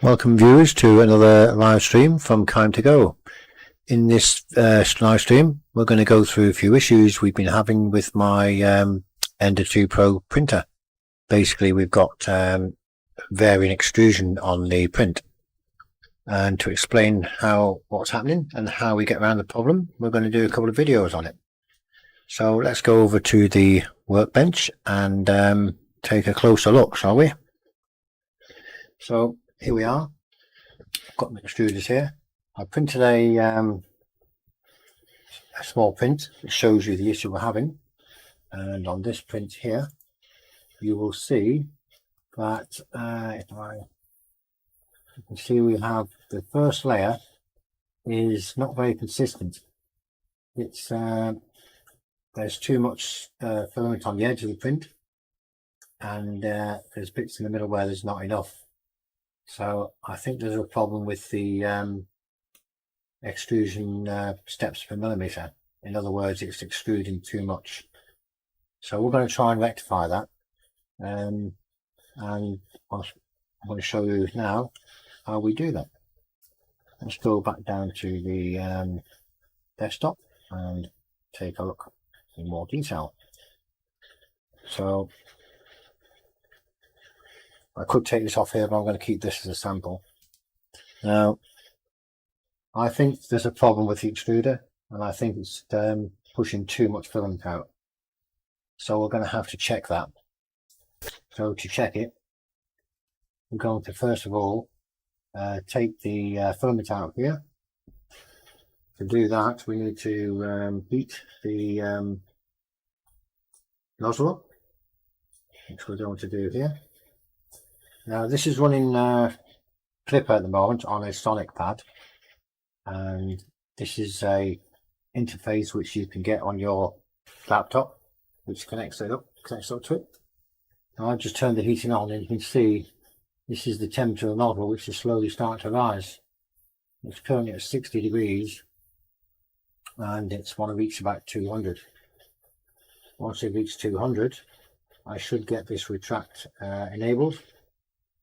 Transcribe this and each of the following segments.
Welcome viewers to another live stream from Kime to Go. In this live stream we're going to go through a few issues we've been having with my Ender 2 Pro printer. Basically we've got varying extrusion on the print, and to explain what's happening and how we get around the problem, we're going to do a couple of videos on it. So let's go over to the workbench and take a closer look, shall we? So here we are. I've got my extruders here. I printed a small print that shows you the issue we're having, and on this print here you will see that you can see we have the first layer is not very consistent. It's there's too much filament on the edge of the print, and there's bits in the middle where there's not enough. So I think there's a problem with the extrusion steps per millimeter. In other words, it's extruding too much. So we're going to try and rectify that, and I'm going to show you now how we do that. Let's go back down to the desktop and take a look in more detail. So I could take this off here, but I'm going to keep this as a sample. Now, I think there's a problem with the extruder, and I think it's pushing too much filament out. So we're going to have to check that. So to check it, we're going to first of all take the filament out here. To do that, we need to heat the nozzle up, which we're going to do here. Now this is running Clipper at the moment on a Sonic pad, and this is a interface which you can get on your laptop, which connects up to it. Now I've just turned the heating on, and you can see this is the temperature of the nozzle, which is slowly starting to rise. It's currently at 60 degrees, and it's want to reach about 200. Once it reaches 200, I should get this retract enabled,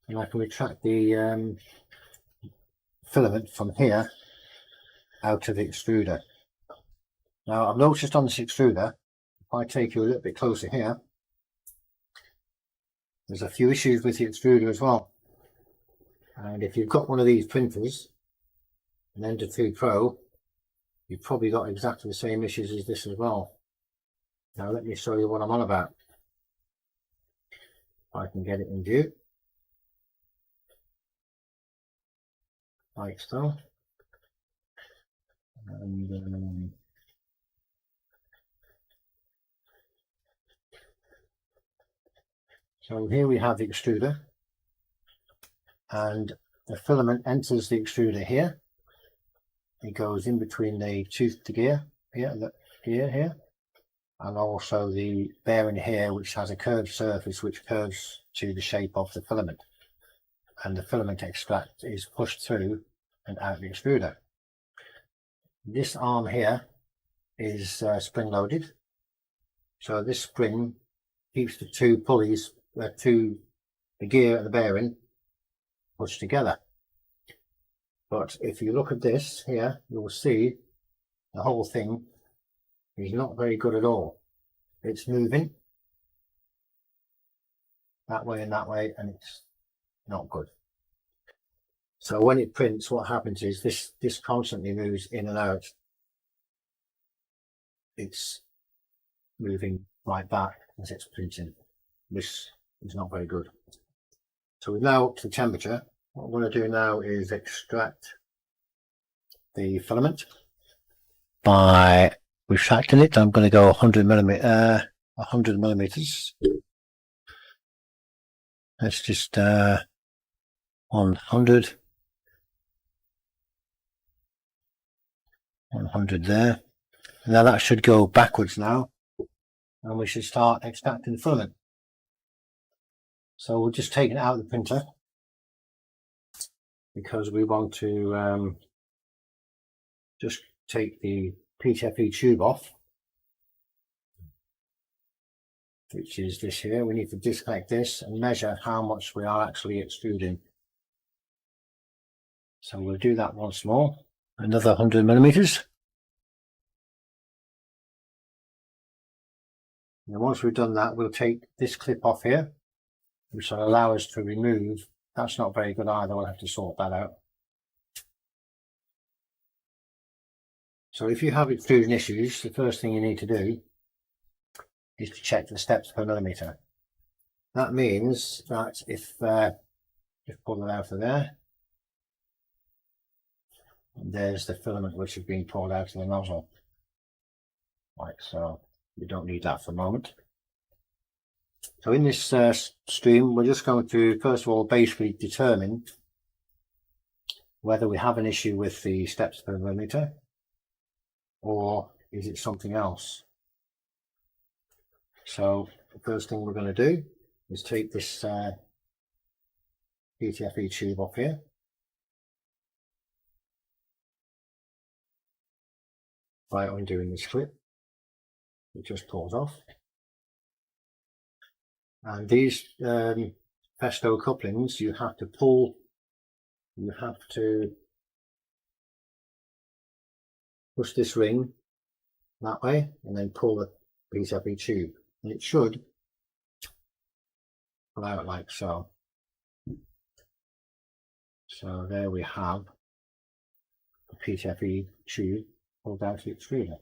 and I can retract the filament from here out of the extruder. Now I've noticed on this extruder, if I take you a little bit closer here, there's a few issues with the extruder as well. And if you've got one of these printers, an Ender 2 Pro, you've probably got exactly the same issues as this as well. Now let me show you what I'm on about. If I can get it in view. Like so. And so here we have the extruder, and the filament enters the extruder here. It goes in between the tooth to gear here, the gear here, and also the bearing here, which has a curved surface which curves to the shape of the filament, and the filament extract is pushed through and out the extruder. This arm here is spring loaded, so this spring keeps the two pulleys, the gear and the bearing, pushed together. But if you look at this here, you'll see the whole thing is not very good at all. It's moving that way, and it's not good. So when it prints, what happens is this constantly moves in and out. It's moving like that as it's printing. This is not very good. So we're now up to temperature. What we're going to do now is extract the filament by retracting it. I'm going to go 100 millimeters. Let's just 100 there. Now that should go backwards now, and we should start extracting the filament. So we'll just take it out of the printer, because we want to just take the PTFE tube off, which is this here. We need to disconnect this and measure how much we are actually extruding. So we'll do that once more, another 100 millimeters. And once we've done that, we'll take this clip off here, which will allow us to remove. That's not very good either, we'll have to sort that out. So if you have extrusion issues, the first thing you need to do is to check the steps per millimeter. That means that if just pull it out of there, and there's the filament which has been pulled out of the nozzle, like so. You don't need that for a moment. So in this stream, we're just going to first of all basically determine whether we have an issue with the steps per millimeter, or is it something else. So the first thing we're going to do is take this PTFE tube off here. By undoing this clip, it just pulls off. And these pesto couplings, you have to pull, you have to push this ring that way and then pull the PTFE tube, and it should pull out like so. So there we have the PTFE tube pulled out of the extruder.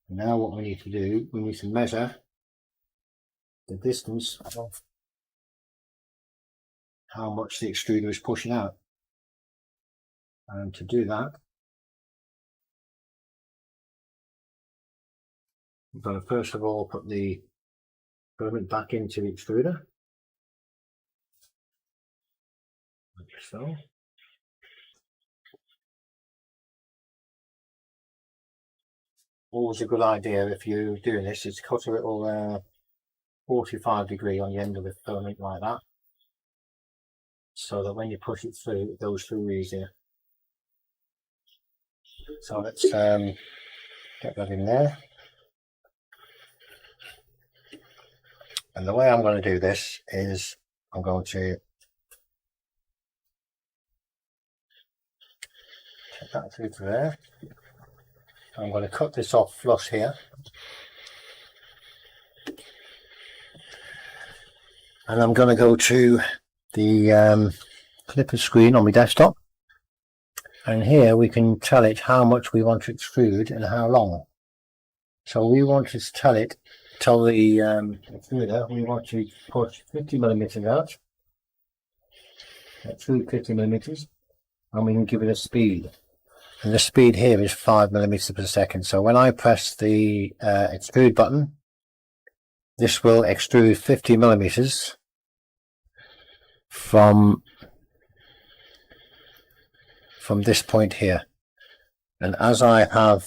And now what we need to do, we need to measure the distance of how much the extruder is pushing out. And to do that, I'm going to first of all put the filament back into the extruder, like so. Always a good idea if you're doing this is to cut a little 45-degree on the end of the filament like that, so that when you push it through, it goes through easier. So let's get that in there. And the way I'm going to do this is I'm going to take that through to there. I'm going to cut this off flush here. And I'm going to go to the clipper screen on my desktop. And here we can tell it how much we want to extrude and how long. So we want to tell the extruder we want to push 50 millimeters out. Extrude 50 millimeters. And we can give it a speed. And the speed here is 5 millimeters per second. So when I press the extrude button, this will extrude 50 millimeters from this point here. And as I have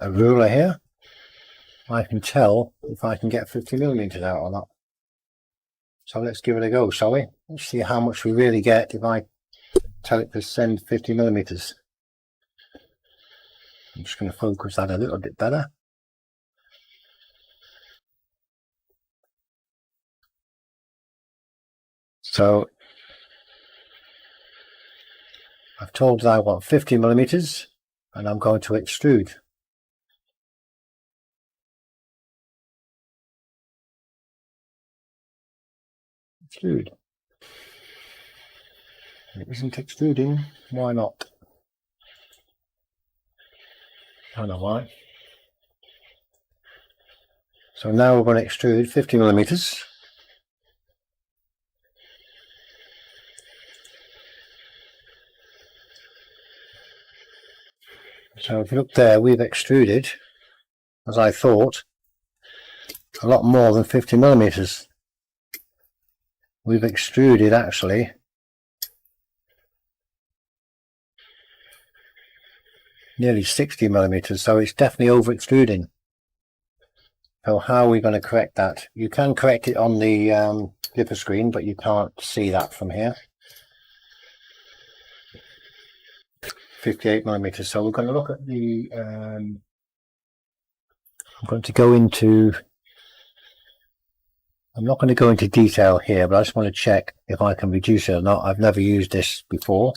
a ruler here, I can tell if I can get 50 millimeters out or not. So let's give it a go, shall we? Let's see how much we really get if I tell it to send 50 millimeters. I'm just going to focus that a little bit better. So I've told that I want 50 millimeters and I'm going to extrude. Extrude. It isn't extruding. Why not? I don't know why. So now we're going to extrude 50 millimeters. So if you look there, we've extruded, as I thought, a lot more than 50 millimeters. We've extruded actually nearly 60 millimeters, so it's definitely over extruding. So how are we going to correct that? You can correct it on the clipper screen, but you can't see that from here. 58 millimeters. So we're going to look at the I'm going to go into I'm not going to go into detail here, but I just want to check if I can reduce it or not. I've never used this before.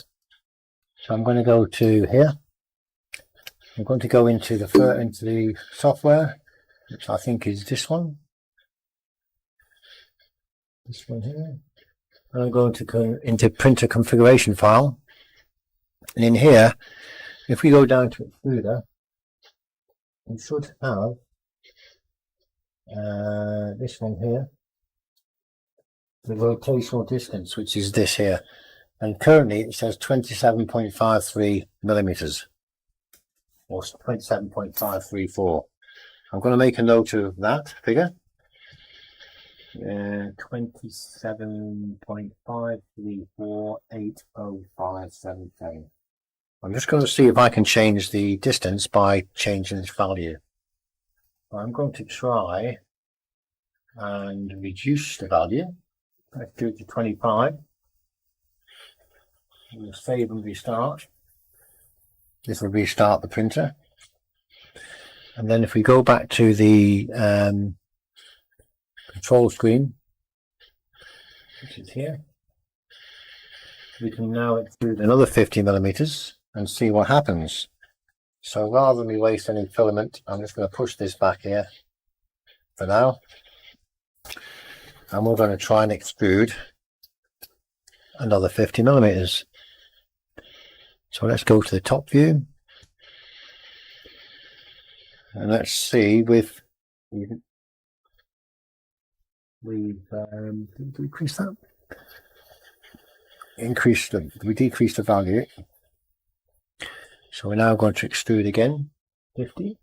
So I'm going to go to here. I'm going to go into the software, which I think is this one. This one here. And I'm going to go into printer configuration file. And in here, if we go down to Extruder, we should have this one here, the rotational distance, which is this here. And currently it says 27.53 millimeters or 27.534. I'm going to make a note of that figure. 27.5348057. I'm just going to see if I can change the distance by changing this value. I'm going to try and reduce the value. Let's do it to 25. We'll save and restart. This will restart the printer. And then if we go back to the control screen, which is here, we can now extrude another 50 millimeters and see what happens. So rather than me waste any filament, I'm just going to push this back here for now. And we're going to try and extrude another 50 millimeters. So let's go to the top view. And let's see with we've decreased that. We decreased the value. So we're now going to extrude again 50.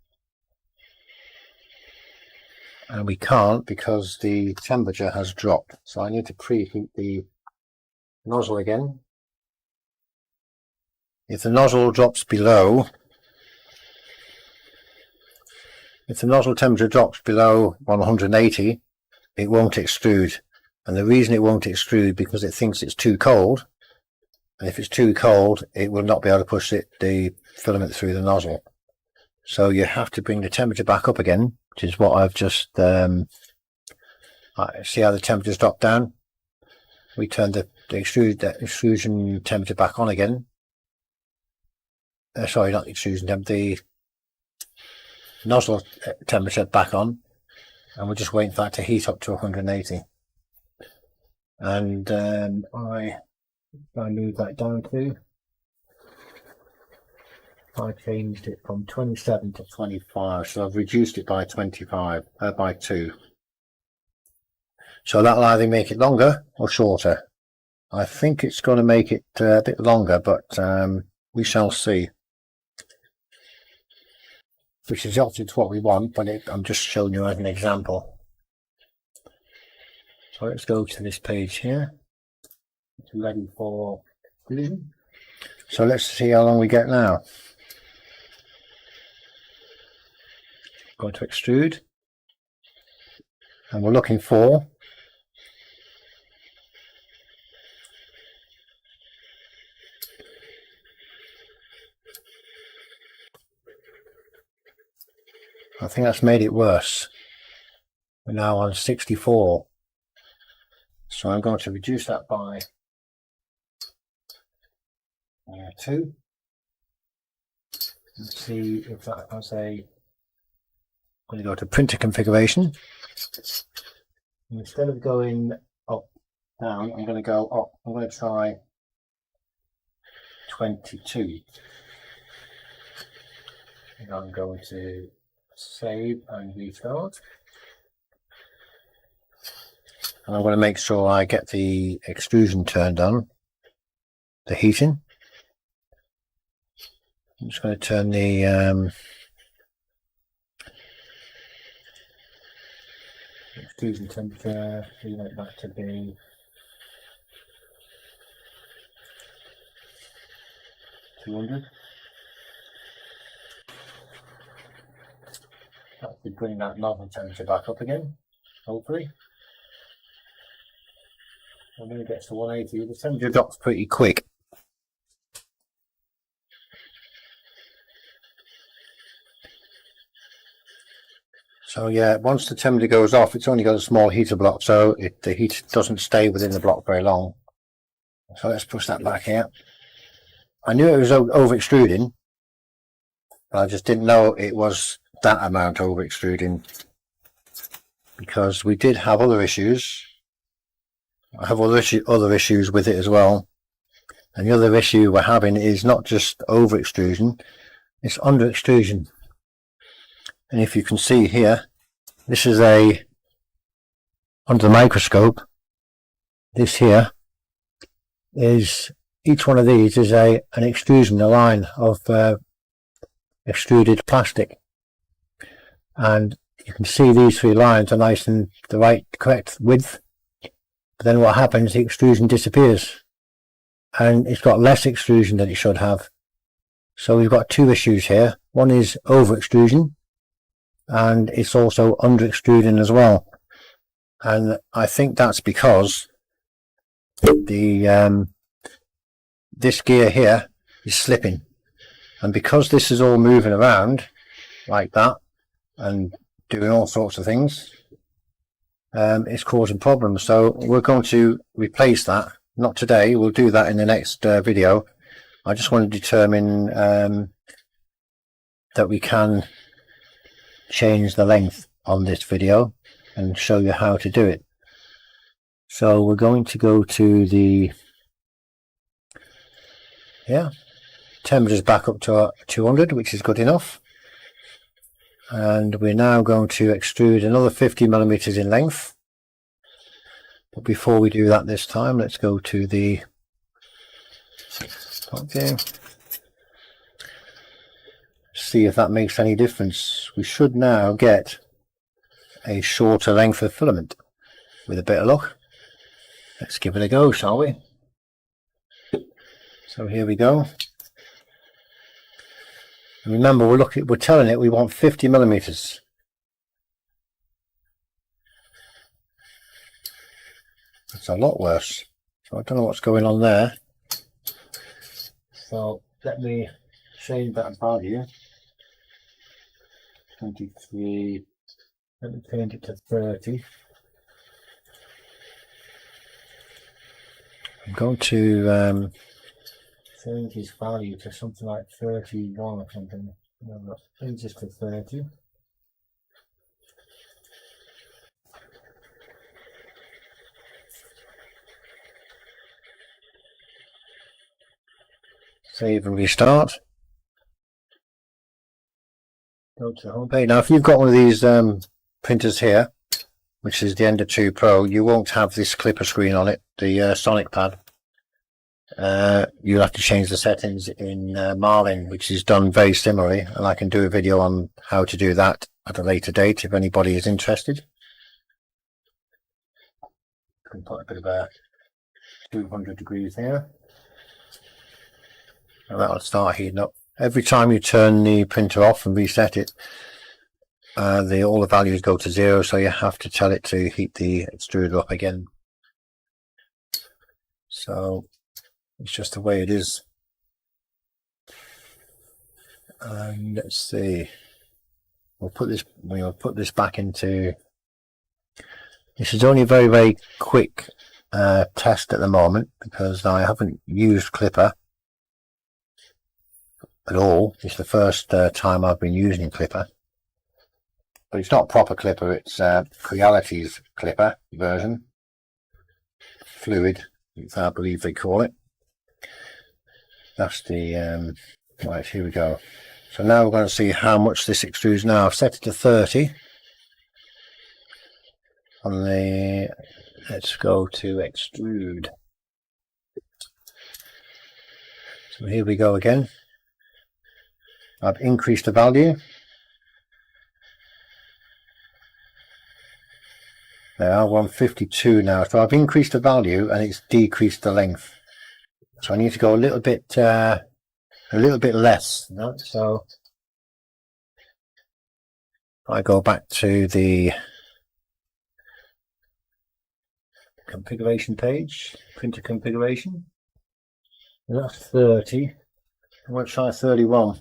And we can't because the temperature has dropped. So I need to preheat the nozzle again. If the nozzle drops below, if the nozzle temperature drops below 180, it won't extrude. And the reason it won't extrude because it thinks it's too cold. And if it's too cold, it will not be able to push the filament through the nozzle. So you have to bring the temperature back up again, which is what I've just see how the temperature's dropped down. We turn the extrusion temperature back on again. Sorry, not the extrusion temperature, the nozzle temperature back on, and we're just waiting for that to heat up to 180. And I move that down to, I changed it from 27 to 25, so I've reduced it by 25, by 2. So that'll either make it longer or shorter. I think it's going to make it a bit longer, but we shall see. Which is obviously what we want, but I'm just showing you as an example. So let's go to this page here. It's ready for extrusion. So let's see how long we get now. Going to extrude, and we're looking for I think that's made it worse. We're now on 64. So I'm going to reduce that by 2. Let's see if that has a... I'm going to go to printer configuration. And instead of going up, down, I'm going to go up. I'm going to try 22. And I'm going to save and restart. And I'm going to make sure I get the extrusion turned on, the heating. I'm just going to turn the extrusion temperature, we want that to be 200. That should bring that nozzle temperature back up again, hopefully. And then it gets to 180. The temperature drops pretty quick. So yeah, once the temperature goes off, it's only got a small heater block, so the heat doesn't stay within the block very long. So let's push that back here. I knew it was over extruding, but I just didn't know it was that amount over extruding, because we did have other issues. I have other issues with it as well. And the other issue we're having is not just over extrusion, it's under extrusion. And if you can see here, this is under the microscope, this here is, each one of these is an extrusion, a line of extruded plastic. And you can see these three lines are nice and the correct width. But then what happens, the extrusion disappears. And it's got less extrusion than it should have. So we've got two issues here. One is over extrusion, and it's also under extruding as well. And I think that's because the this gear here is slipping, and because this is all moving around like that and doing all sorts of things, it's causing problems. So we're going to replace that. Not today, we'll do that in the next video. I just want to determine that we can change the length on this video and show you how to do it. So we're going to go to the, temperature's back up to 200, which is good enough. And we're now going to extrude another 50 millimeters in length. But before we do that this time, let's go to the see if that makes any difference. We should now get a shorter length of filament with a bit of luck. Let's give it a go, shall we? So here we go. And remember, we're telling it we want 50 millimeters. It's a lot worse. So I don't know what's going on there. So let me change that value. 23. Let me change it to 30. I'm going to change this value to something like 31 or something. Change this to 30. Save and restart. Go to the home page. Now if you've got one of these printers here, which is the Ender 2 Pro, you won't have this clipper screen on it, the Sonic pad. You'll have to change the settings in Marlin, which is done very similarly, and I can do a video on how to do that at a later date if anybody is interested. I can put a bit of 200 degrees here. And that'll start heating up. Every time you turn the printer off and reset it, all the values go to 0, so you have to tell it to heat the extruder up again. So it's just the way it is. And let's see, we'll put this back into, this is only a very, very quick test at the moment, because I haven't used clipper at all. It's the first time I've been using clipper, but it's not proper clipper, it's Creality's clipper version, fluid, I believe they call it. That's the right, here we go. So now we're going to see how much this extrudes. Now I've set it to 30 on the, let's go to extrude. So here we go again. I've increased the value. There are 152 now. So I've increased the value and it's decreased the length. So I need to go a little bit less. No? So I go back to the configuration page, printer configuration. And that's 30. I'm going to try 31.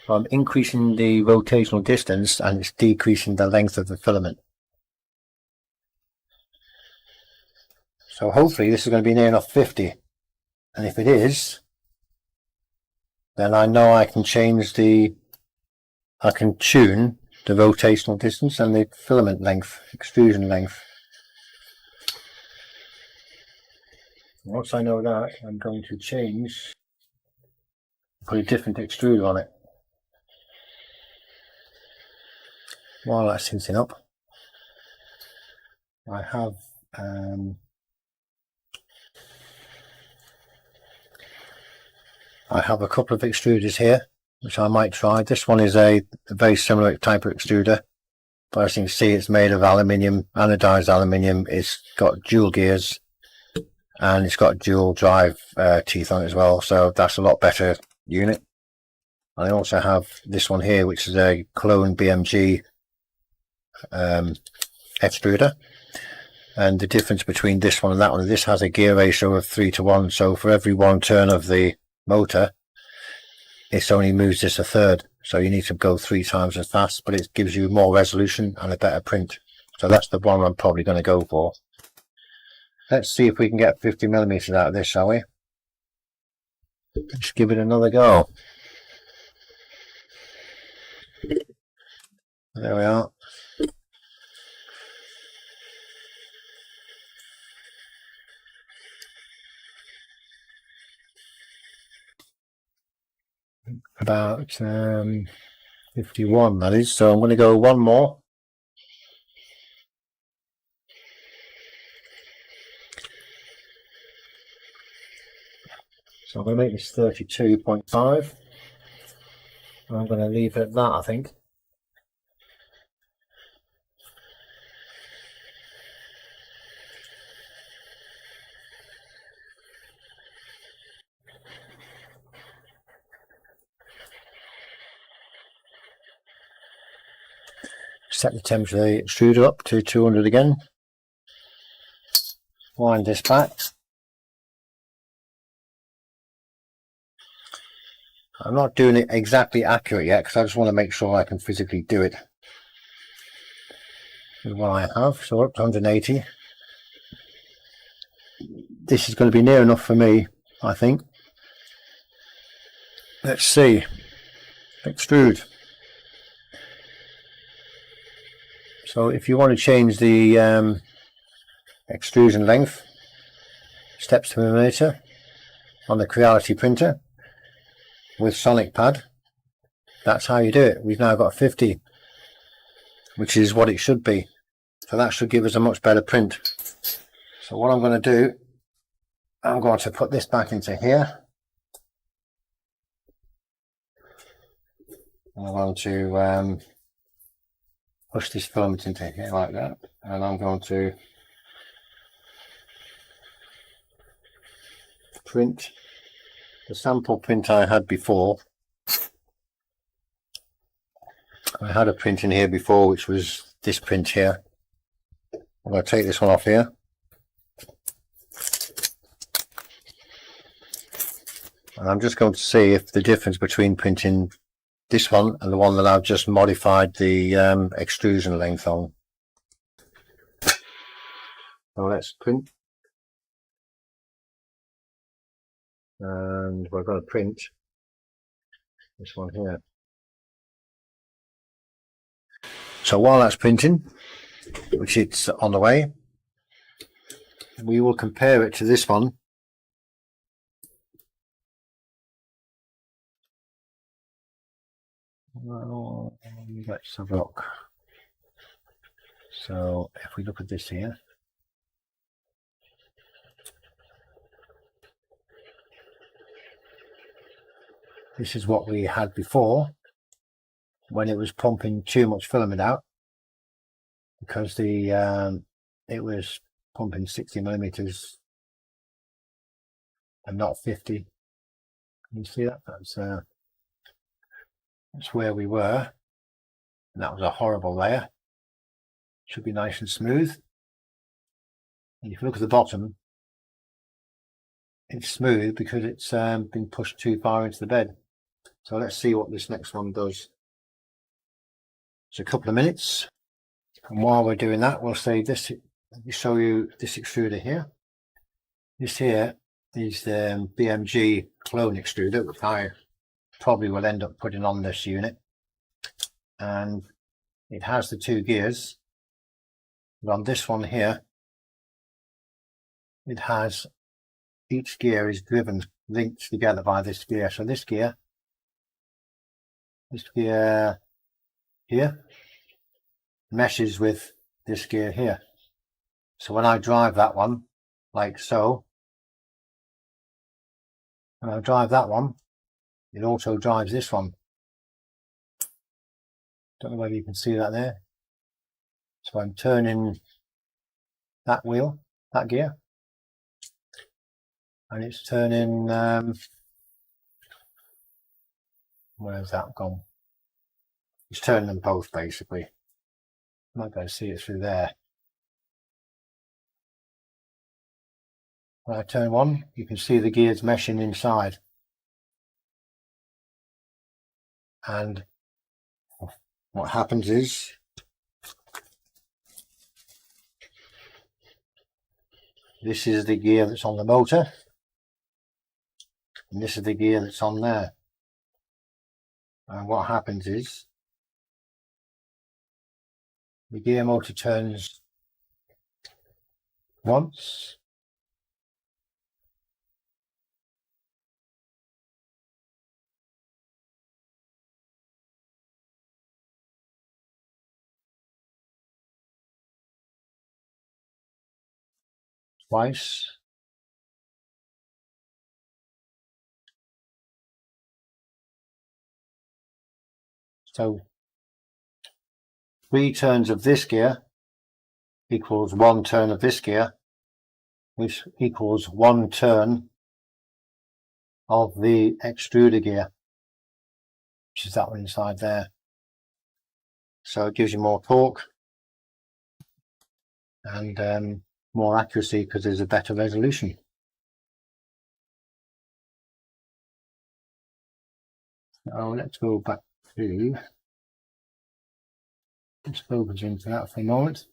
So I'm increasing the rotational distance and it's decreasing the length of the filament. So hopefully this is going to be near enough 50, and if it is, then I know I can tune the rotational distance and the filament length, extrusion length. Once I know that, I'm going to put a different extruder on it. While that's heating up, I have a couple of extruders here which I might try. This one is a very similar type of extruder, but as you can see it's made of aluminium, anodized aluminium. It's got dual gears and it's got dual drive teeth on it as well, so that's a lot better unit. I also have this one here which is a clone BMG extruder, and the difference between this one and that one, this has a gear ratio of 3:1, so for every one turn of the motor it only moves this a third, so you need to go 3 times as fast, but it gives you more resolution and a better print. So that's the one I'm probably going to go for. Let's see if we can get 50mm out of this, shall we? Let's give it another go. There we are. About 51 that is, so I'm going to go one more. So I'm going to make this 32.5. I'm going to leave it at that, I think. Set the temperature of the extruder up to 200 again. Wind this back. I'm not doing it exactly accurate yet because I just want to make sure I can physically do it with what I have. So up to 180. This is going to be near enough for me, I think. Let's see. Extrude. So if you want to change the extrusion length, steps to millimeter on the Creality printer with Sonic Pad, that's how you do it. We've now got 50, which is what it should be. So that should give us a much better print. So what I'm going to do, I'm going to put this back into here. I'm going to push this filament into here like that, and I'm going to print the sample print I had before. I had a print in here before which was this print here. I'm going to take this one off here. And I'm just going to see if the difference between printing this one and the one that I've just modified the extrusion length on. So let's print. And we're going to print this one here. So while that's printing, which it's on the way, we will compare it to this one. Well, let's have a look. So if we look at this here, this is what we had before when it was pumping too much filament out, because the it was pumping 60mm and not 50. Can you see that? That's where we were, and that was a horrible layer. Should be nice and smooth. And if you look at the bottom, it's smooth because it's been pushed too far into the bed. So let's see what this next one does. It's a couple of minutes, and while we're doing that, we'll say this. Let me show you this extruder here. This here is the BMG clone extruder, which I probably will end up putting on this unit, and it has the 2 gears. But on this one here, it has, each gear is driven, linked together by this gear. So this gear here meshes with this gear here. So when I drive that one, like so, when I drive that one, it also drives this one. Don't know whether you can see that there. So I'm turning that wheel, that gear, and it's turning, where's that gone? It's turning them both basically. I'm not going to see it through there. When I turn one, you can see the gears meshing inside. And what happens is, this is the gear that's on the motor, and this is the gear that's on there. And what happens is, the gear motor turns once, twice, so 3 turns of this gear equals 1 turn of this gear, which equals 1 turn of the extruder gear, which is that one inside there. So it gives you more torque and more accuracy because there's a better resolution. So let's go back to, let's focus into that for a moment.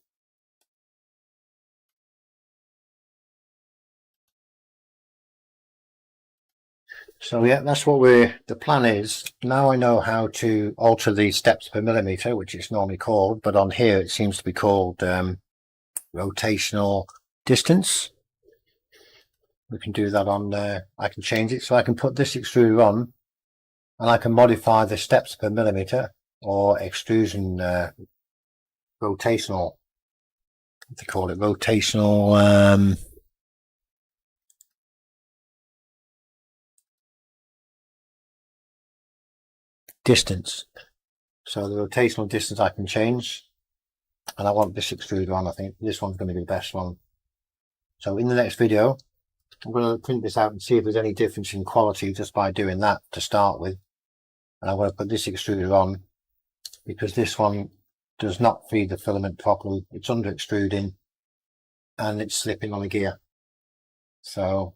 So yeah, that's what the plan is. Now I know how to alter the steps per millimeter, which it's normally called, but on here it seems to be called rotational distance. We can do that on there. I can change it, so I can put this extruder on and I can modify the steps per millimeter or extrusion rotational, what they call it, rotational distance. So the rotational distance I can change, and I want this extruder on. I think this one's going to be the best one. So in the next video, I'm going to print this out and see if there's any difference in quality just by doing that to start with. And I'm going to put this extruder on because this one does not feed the filament properly. It's under extruding and it's slipping on the gear. So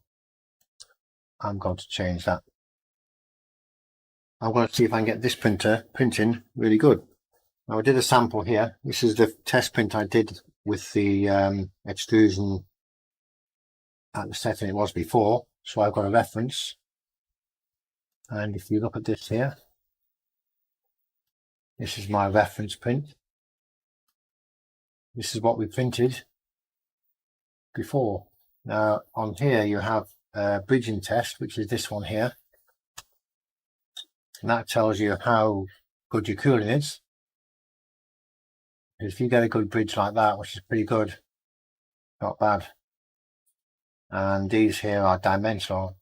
I'm going to change that. I'm going to see if I can get this printer printing really good. Now I did a sample here. This is the test print I did with the extrusion at the setting it was before. So I've got a reference. And if you look at this here, this is my reference print. This is what we printed before. Now on here you have a bridging test, which is this one here. And that tells you how good your cooling is. If you get a good bridge like that, which is pretty good, not bad. And these here are dimensional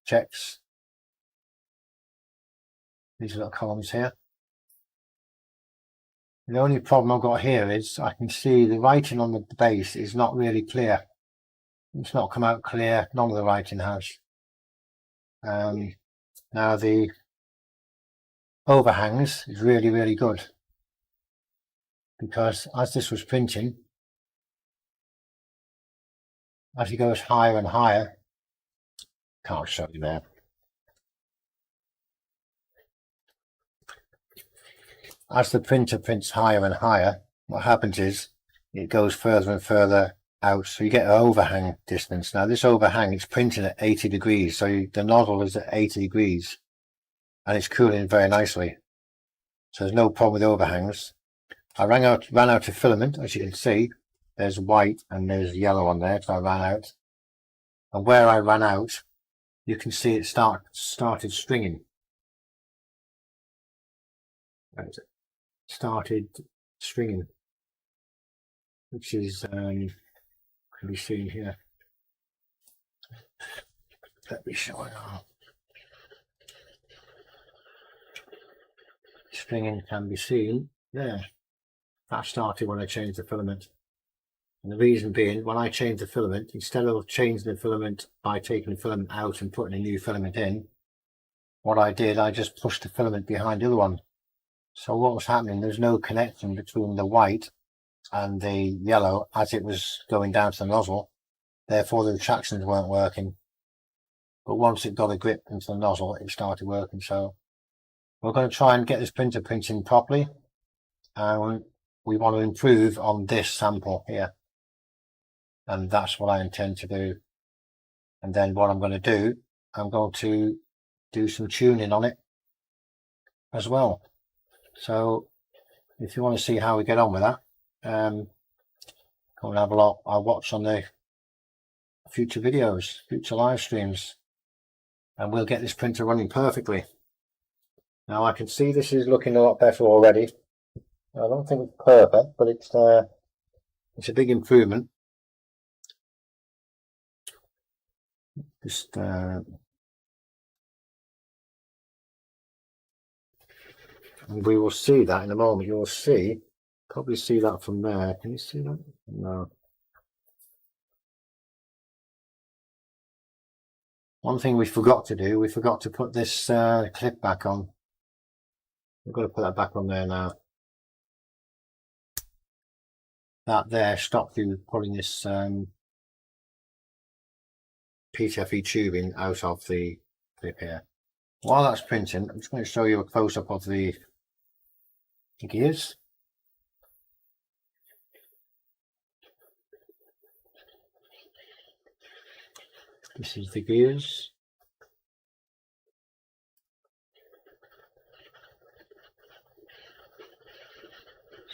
checks. These little columns here. The only problem I've got here is I can see the writing on the base is not really clear. It's not come out clear, none of the writing has. Now the overhangs is really, really good, because as this was printing, as it goes higher and higher, can't show you there. as the printer prints higher and higher, what happens is it goes further and further out, so you get an overhang distance. Now this overhang, it's printing at 80 degrees, so the nozzle is at 80 degrees and it's cooling very nicely, so there's no problem with overhangs. I ran out of filament. As you can see, there's white and there's yellow on there, so I ran out. And where I ran out, you can see it started stringing. Started stringing, which is can be seen here. Let me show it now. Stringing can be seen there. That started when I changed the filament, and the reason being, when I changed the filament, instead of changing the filament by taking the filament out and putting a new filament in, what I did, I just pushed the filament behind the other one. So what was happening, there's no connection between the white and the yellow as it was going down to the nozzle, therefore the retractions weren't working. But once it got a grip into the nozzle, it started working. So we're going to try and get this printer printing properly, and we want to improve on this sample here, and that's what I intend to do. And then what I'm going to do, I'm going to do some tuning on it as well. So if you want to see how we get on with that, come and have a look. I'll watch on the future videos, future live streams, and we'll get this printer running perfectly. Now I can see this is looking a lot better already. I don't think it's perfect, but it's a big improvement. Just and we will see that in a moment. You'll see, probably see that from there. Can you see that? No. One thing we forgot to do, we forgot to put this clip back on. We've got to put that back on there now. That there stopped you pulling this PTFE tubing out of the clip here. While that's printing, I'm just going to show you a close-up of the gears. This is the gears.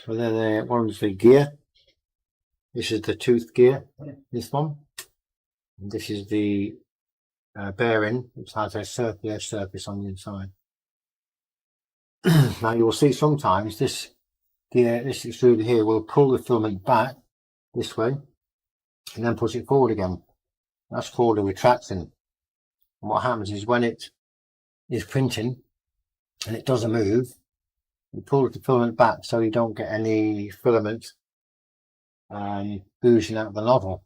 So then one's the gear. This is the tooth gear, this one. And this is the bearing, which has a circular surface on the inside. Now you will see sometimes this gear, this extruder here, will pull the filament back this way and then push it forward again. That's called a retraction. And what happens is when it is printing and it doesn't move, you pull the filament back so you don't get any filament oozing out of the nozzle.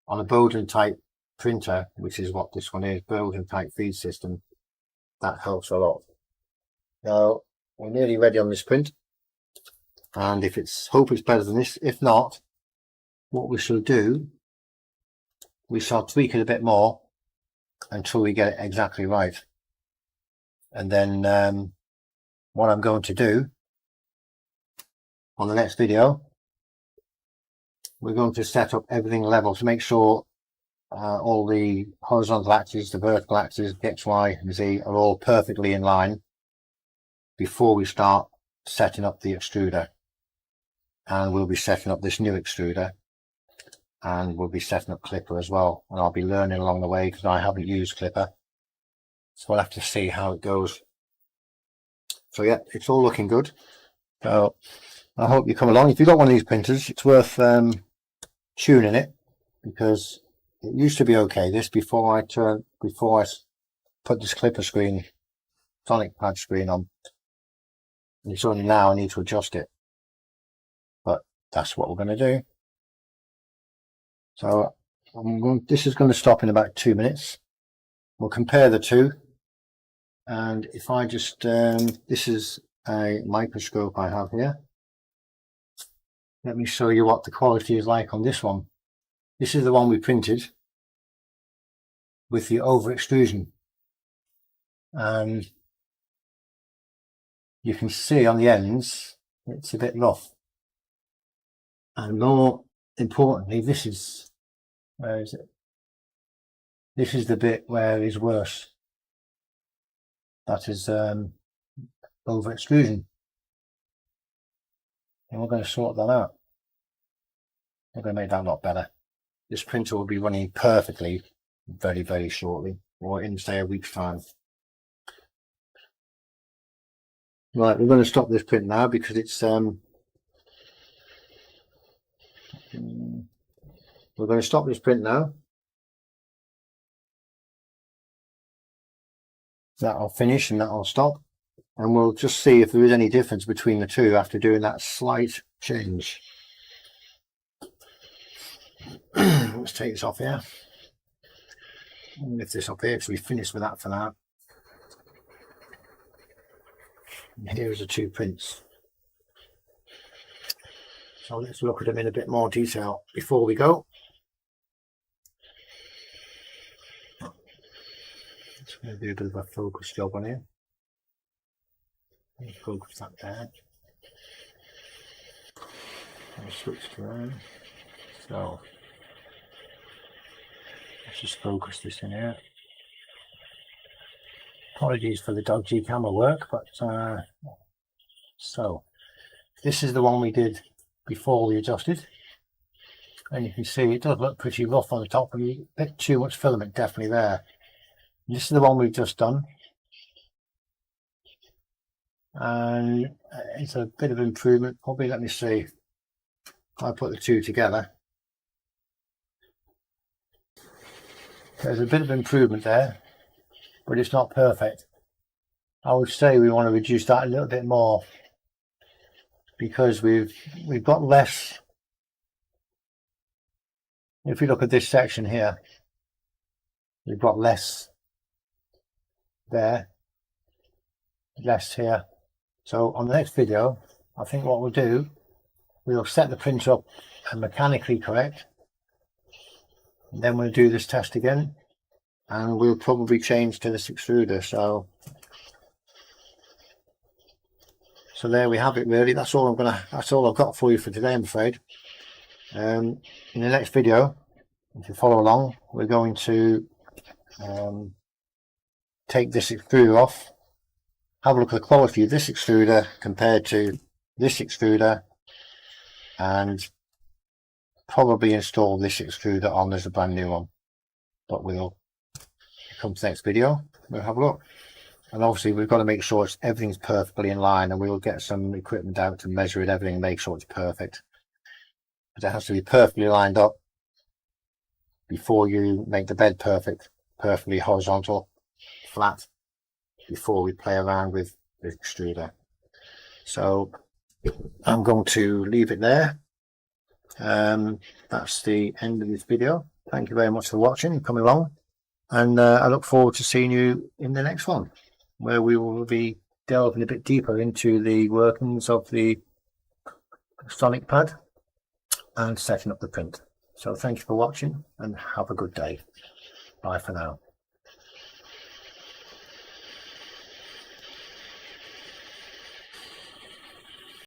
On a Bowden type printer, which is what this one is, Bowden type feed system, that helps a lot. Now we're nearly ready on this print, and if it's, hope it's better than this. If not, what we shall do, we shall tweak it a bit more until we get it exactly right. And then what I'm going to do on the next video, we're going to set up everything level to make sure all the horizontal axes, the vertical axes, the X, Y and Z are all perfectly in line before we start setting up the extruder. And we'll be setting up this new extruder, and we'll be setting up Clipper as well, and I'll be learning along the way because I haven't used Clipper, so I'll have to see how it goes. So yeah, it's all looking good. So I hope you come along. If you've got one of these printers, it's worth tuning it, because it used to be okay, this, before I put this Clipper screen, Sonic pad screen on. And it's only now I need to adjust it, but that's what we're going to do. So this is going to stop in about 2 minutes. We'll compare the two, and if I just this is a microscope I have here. Let me show you what the quality is like on this one. This is the one we printed with the over extrusion, and you can see on the ends it's a bit rough, and more importantly, this is, where is it? This is the bit where it's worse. That is over extrusion, and we're going to sort that out. We're going to make that a lot better. This printer will be running perfectly very, very shortly, or in say a week's time. Right, we're going to stop this print now because it's we're going to stop this print now. That'll finish and that'll stop, and we'll just see if there is any difference between the two after doing that slight change. Let's take this off here and lift this up here because we finished with that for now. And here's the two prints. So let's look at them in a bit more detail before we go. Just going to do a bit of a focus job on here. Focus that there. I'll switch to around. So let's just focus this in here. Apologies for the dodgy camera work, but so this is the one we did before we adjusted, and you can see it does look pretty rough on the top, and a bit too much filament definitely there. This is the one we've just done, and it's a bit of improvement. Probably, let me see, if I put the two together, there's a bit of improvement there, but it's not perfect. I would say we want to reduce that a little bit more, because we've got less. If we look at this section here, we've got less there, less here. So on the next video, I think what we'll do, we'll set the printer up and mechanically correct, and then we'll do this test again, and we'll probably change to this extruder. So there we have it, really. That's all I've got for you for today, I'm afraid. In the next video, if you follow along, we're going to take this extruder off, have a look at the quality of this extruder compared to this extruder, and probably install this extruder on as a brand new one. But we'll come to the next video, we'll have a look. And obviously we've got to make sure everything's perfectly in line, and we'll get some equipment out to measure it, everything, and make sure it's perfect. But it has to be perfectly lined up before you make the bed perfectly horizontal, flat, before we play around with the extruder. So I'm going to leave it there. That's the end of this video. Thank you very much for watching and coming along, and I look forward to seeing you in the next one, where we will be delving a bit deeper into the workings of the Sonic pad and setting up the print. So thank you for watching and have a good day. Bye for now.